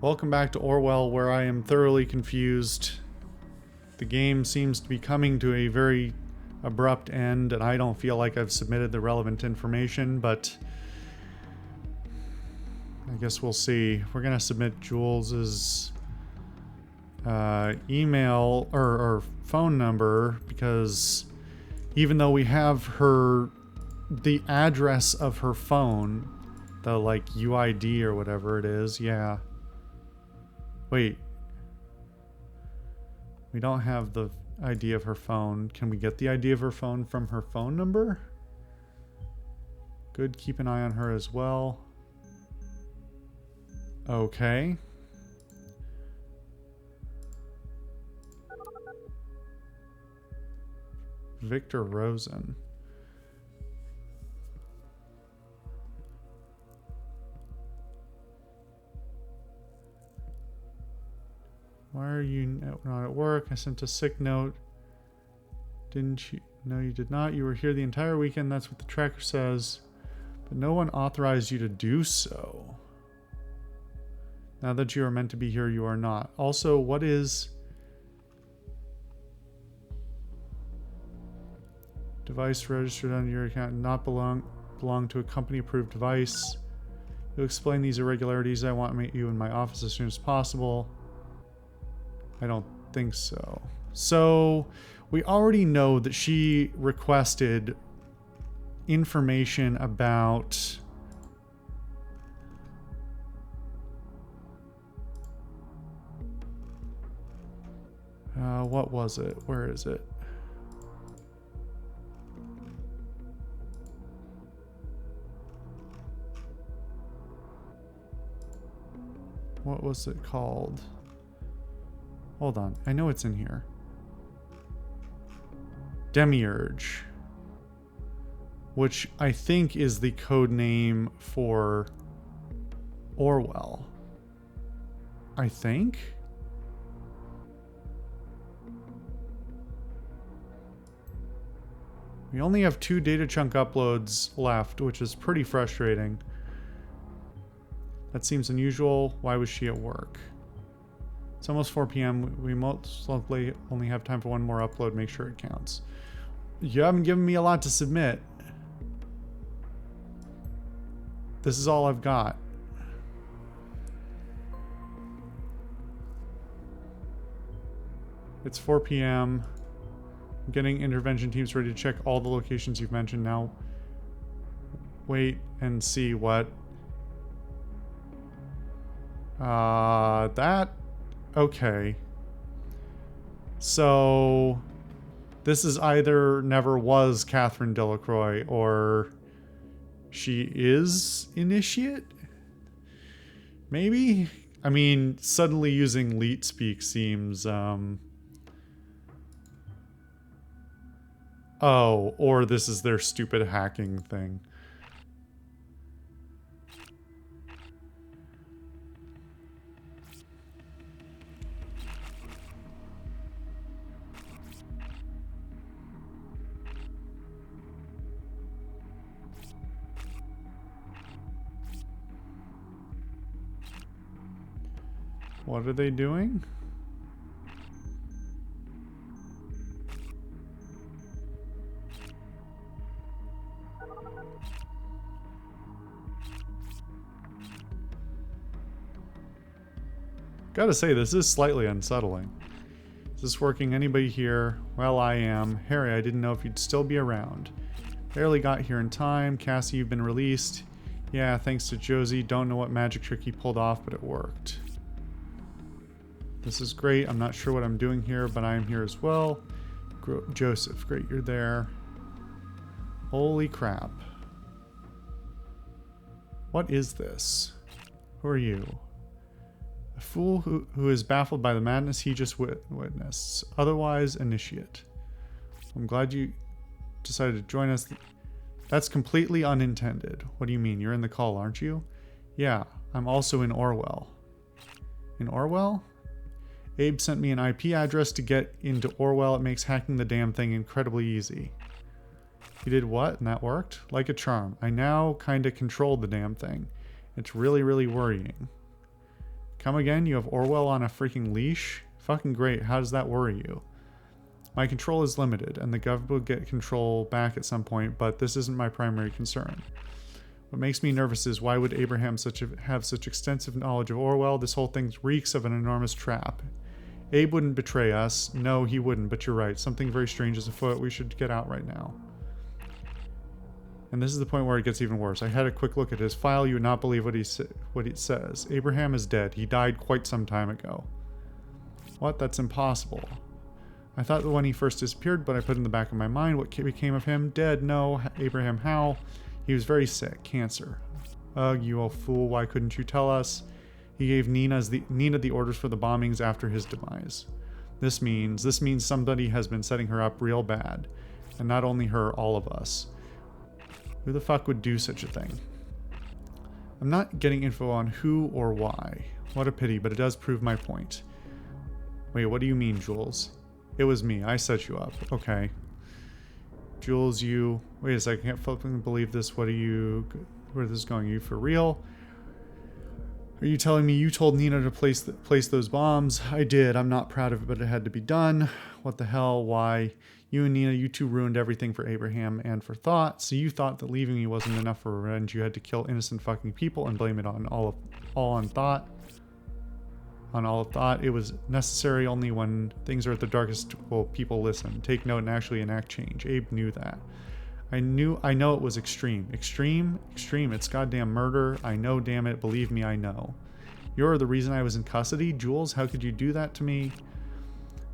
Welcome back to Orwell, where I am thoroughly confused. The game seems to be coming to a very abrupt end, and I don't feel like I've submitted the relevant information, but I guess we'll see. We're going to submit Jules's email or phone number, because even though we have the address of her phone, the like UID or whatever it is, yeah. Wait. We don't have the ID of her phone. Can we get the ID of her phone from her phone number? Good, keep an eye on her as well. Okay. Victor Rosen. Why are you not at work? I sent a sick note. Didn't you? No, you did not. You were here the entire weekend. That's what the tracker says. But no one authorized you to do so. Now that you are meant to be here, you are not. Also, what is... Device registered on your account not belong to a company-approved device. You'll explain these irregularities. I want to meet you in my office as soon as possible. I don't think so. So, we already know that she requested information about... what was it? Where is it? What was it called? Hold on. I know it's in here. Demiurge. Which I think is the code name for Orwell. I think? We only have 2 data chunk uploads left, which is pretty frustrating. That seems unusual. Why was she at work? It's almost 4 p.m. We most likely only have time for one more upload. Make sure it counts. You haven't given me a lot to submit. This is all I've got. It's 4 p.m. I'm getting intervention teams ready to check all the locations you've mentioned now. Wait and see what... that... Okay. So... this is either never was Catherine Delacroix, or... she is Initiate? Maybe? I mean, suddenly using Leet Speak seems, oh, or this is their stupid hacking thing. What are they doing? Gotta say, this is slightly unsettling. Is this working? Anybody here? Well, I am. Harry, I didn't know if you'd still be around. Barely got here in time. Cassie, you've been released. Yeah, thanks to Josie. Don't know what magic trick he pulled off, but it worked. This is great. I'm not sure what I'm doing here, but I am here as well. Joseph, great, you're there. Holy crap. What is this? Who are you? A fool who is baffled by the madness he just witnessed. Otherwise, Initiate. I'm glad you decided to join us. That's completely unintended. What do you mean? You're in the call, aren't you? Yeah, I'm also in Orwell. In Orwell? Abe sent me an IP address to get into Orwell. It makes hacking the damn thing incredibly easy. You did what? And that worked? Like a charm. I now kinda control the damn thing. It's really, really worrying. Come again? You have Orwell on a freaking leash? Fucking great. How does that worry you? My control is limited, and the government will get control back at some point, but this isn't my primary concern. What makes me nervous is why would Abraham have such extensive knowledge of Orwell? This whole thing reeks of an enormous trap. Abe wouldn't betray us. No, he wouldn't, but you're right. Something very strange is afoot. We should get out right now. And this is the point where it gets even worse. I had a quick look at his file. You would not believe what it says. Abraham is dead. He died quite some time ago. What? That's impossible. I thought that when he first disappeared, but I put in the back of my mind, what became of him? Dead? No. Abraham, how? He was very sick. Cancer. Ugh, you old fool. Why couldn't you tell us? He gave Nina the orders for the bombings after his demise. This means somebody has been setting her up real bad. And not only her, all of us. Who the fuck would do such a thing? I'm not getting info on who or why. What a pity, but it does prove my point. Wait, what do you mean, Jules? It was me. I set you up. Okay. Jules, you... Wait a second. I can't fucking believe this. What are you... Where is this going? Are you for real? Are you telling me you told Nina to place those bombs? I did. I'm not proud of it, but it had to be done. What the hell? Why? You and Nina, you two ruined everything for Abraham and for Thought. So you thought that leaving me wasn't enough for revenge. You had to kill innocent fucking people and blame it on all on Thought. On all of Thought. It was necessary only when things are at the darkest will people listen, take note, and actually enact change. Abe knew that. I know it was extreme. Extreme? Extreme. It's goddamn murder. I know, damn it. Believe me, I know. You're the reason I was in custody? Jules, how could you do that to me?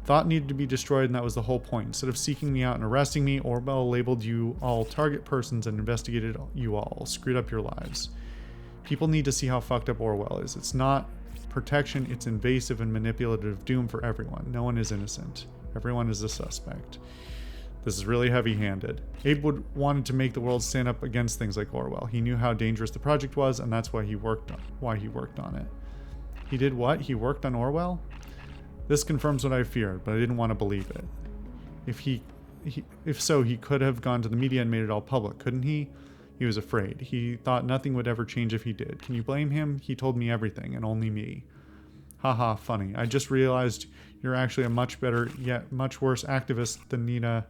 Thought needed to be destroyed, and that was the whole point. Instead of seeking me out and arresting me, Orwell labeled you all target persons and investigated you all. Screwed up your lives. People need to see how fucked up Orwell is. It's not protection, it's invasive and manipulative doom for everyone. No one is innocent. Everyone is a suspect. This is really heavy-handed. Abe wanted to make the world stand up against things like Orwell. He knew how dangerous the project was, and that's why he worked on it. He did what? He worked on Orwell? This confirms what I feared, but I didn't want to believe it. If so, he could have gone to the media and made it all public, couldn't he? He was afraid. He thought nothing would ever change if he did. Can you blame him? He told me everything, and only me. Haha, funny. I just realized you're actually a much better, yet much worse activist than Nina.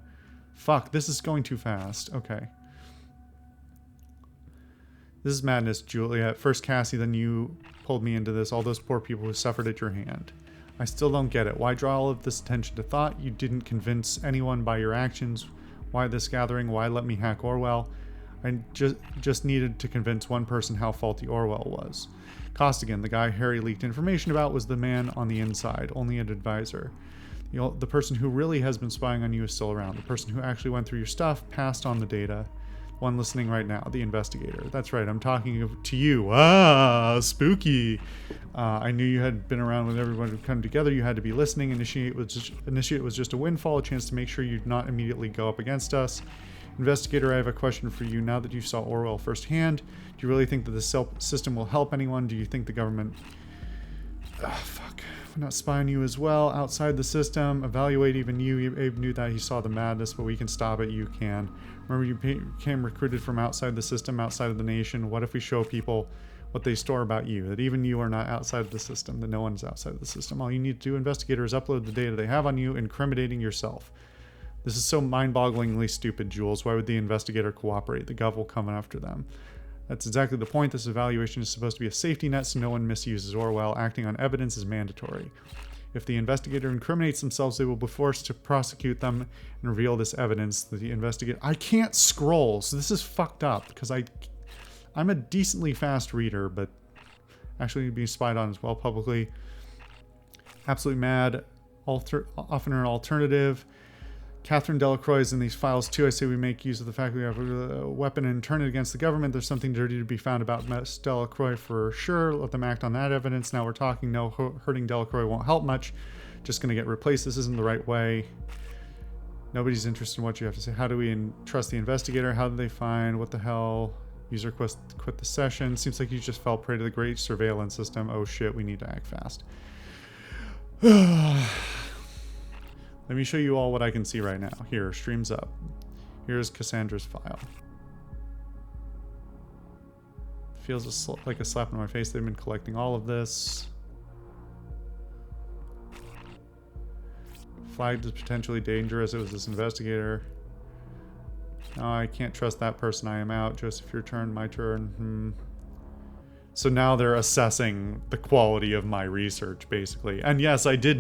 Fuck, this is going too fast. Okay. This is madness, Juliet. First Cassie, then you pulled me into this. All those poor people who suffered at your hand. I still don't get it. Why draw all of this attention to Thought? You didn't convince anyone by your actions. Why this gathering? Why let me hack Orwell? I just needed to convince one person how faulty Orwell was. Costigan, the guy Harry leaked information about, was the man on the inside, only an advisor. The person who really has been spying on you is still around. The person who actually went through your stuff, passed on the data. One listening right now, the investigator. That's right, I'm talking to you. Ah, spooky. I knew you had been around when everyone would come together. You had to be listening. Initiate was just a windfall, a chance to make sure you'd not immediately go up against us. Investigator, I have a question for you. Now that you saw Orwell firsthand, do you really think that the system will help anyone? Do you think the government... fuck. We're not spying you as well. Outside the system, evaluate even you. Abe knew that. He saw the madness, but we can stop it. You can. Remember, you became recruited from outside the system, outside of the nation. What if we show people what they store about you? That even you are not outside of the system, that no one's outside of the system. All you need to do, investigator, is upload the data they have on you, incriminating yourself. This is so mind-bogglingly stupid, Jules. Why would the investigator cooperate? The gov will come after them. That's exactly the point. This evaluation is supposed to be a safety net so no one misuses Orwell. Acting on evidence is mandatory. If the investigator incriminates themselves, they will be forced to prosecute them and reveal this evidence that the investigator... I can't scroll, so this is fucked up, because I'm a decently fast reader, but actually being spied on as well publicly. Absolutely mad. Often an alternative. Catherine Delacroix is in these files too. I say we make use of the fact we have a weapon and turn it against the government. There's something dirty to be found about Miss Delacroix for sure. Let them act on that evidence. Now we're talking. No, hurting Delacroix won't help much. Just going to get replaced. This isn't the right way. Nobody's interested in what you have to say. How do we trust the investigator? How did they find? What the hell? User quit the session. Seems like you just fell prey to the great surveillance system. Oh shit, we need to act fast. Let me show you all what I can see right now. Here, streams up. Here's Cassandra's file. Feels like a slap in my face. They've been collecting all of this. flagged as potentially dangerous. It was this investigator. No, I can't trust that person. I am out. Joseph, your turn. My turn. So now they're assessing the quality of my research, basically. And yes, I did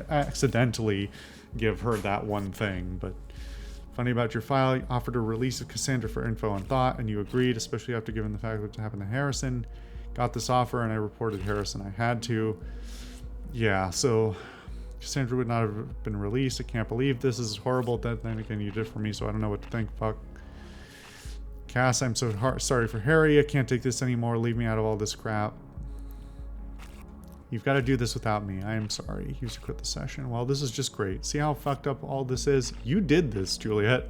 accidentally give her that one thing, but funny about your file, you offered a release of Cassandra for info and thought, and you agreed, especially after given the fact what happened to Harrison. Got this offer, and I reported Harrison. I had to. Yeah, so Cassandra would not have been released. I can't believe this is horrible. Then again, you did for me, so I don't know what to think. Fuck. Cass, I'm so sorry for Harry. I can't take this anymore. Leave me out of all this crap. You've got to do this without me. I am sorry. You should quit the session. Well, this is just great. See how fucked up all this is? You did this, Juliet.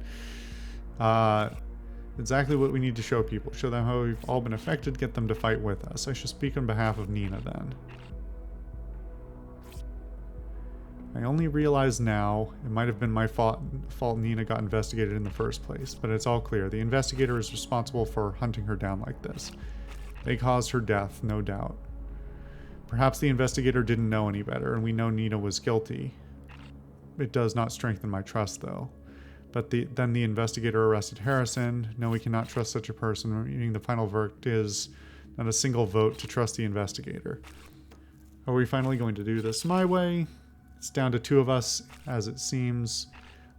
Exactly what we need to show people. Show them how we've all been affected. Get them to fight with us. I should speak on behalf of Nina then. I only realize now it might have been my fault Nina got investigated in the first place, but it's all clear. The investigator is responsible for hunting her down like this. They caused her death, no doubt. Perhaps the investigator didn't know any better, and we know Nina was guilty. It does not strengthen my trust, though. But then the investigator arrested Harrison. No, we cannot trust such a person, meaning the final verdict is not a single vote to trust the investigator. Are we finally going to do this my way? It's down to two of us, as it seems.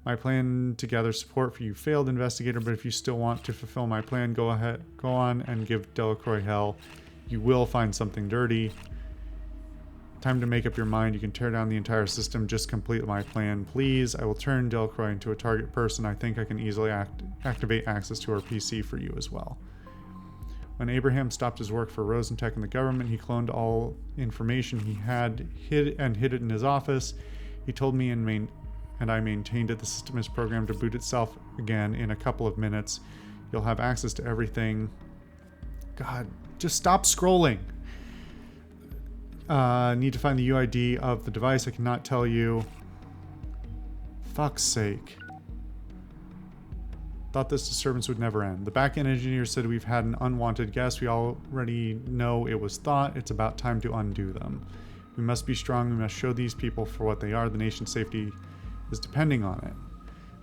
My plan to gather support for you failed, investigator, but if you still want to fulfill my plan, go on and give Delacroix hell. You will find something dirty. Time to make up your mind. You can tear down the entire system. Just complete my plan, please. I will turn Delacroix into a target person. I think I can easily activate access to our PC for you as well. When Abraham stopped his work for Rosentech and the government, he cloned all information he had hid it in his office. He told me and I maintained it. The system is programmed to boot itself again in a couple of minutes. You'll have access to everything. God, just stop scrolling. Need to find the UID of the device. I cannot tell you. Fuck's sake. Thought this disturbance would never end. The back-end engineer said we've had an unwanted guest. We already know it was thought. It's about time to undo them. We must be strong. We must show these people for what they are. The nation's safety is depending on it.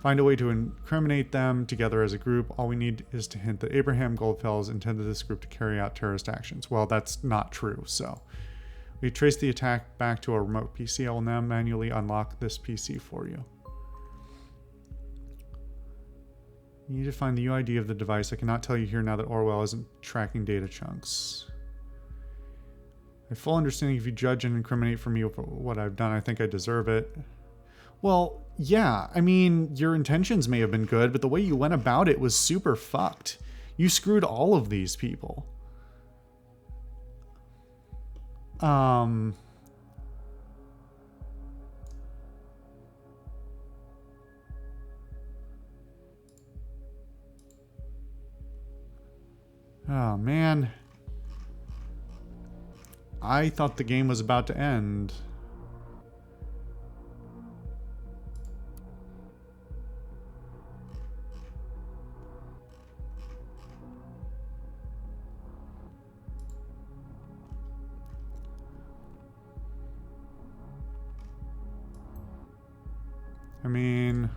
Find a way to incriminate them together as a group. All we need is to hint that Abraham Goldfels intended this group to carry out terrorist actions. Well, that's not true, so. We trace the attack back to a remote PC. I will now manually unlock this PC for you. You need to find the UID of the device. I cannot tell you here now that Orwell isn't tracking data chunks. I have full understanding if you judge and incriminate for me for what I've done, I think I deserve it. Well, yeah, I mean, your intentions may have been good, but the way you went about it was super fucked. You screwed all of these people. Oh, man. I thought the game was about to end. I mean...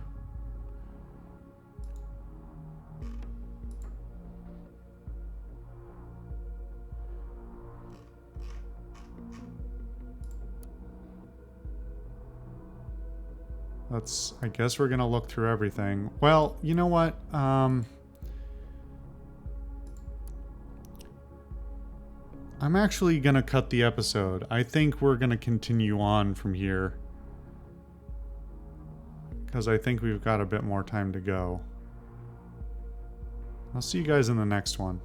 I guess we're gonna look through everything. Well, you know what? I'm actually gonna cut the episode. I think we're gonna continue on from here, because I think we've got a bit more time to go. I'll see you guys in the next one.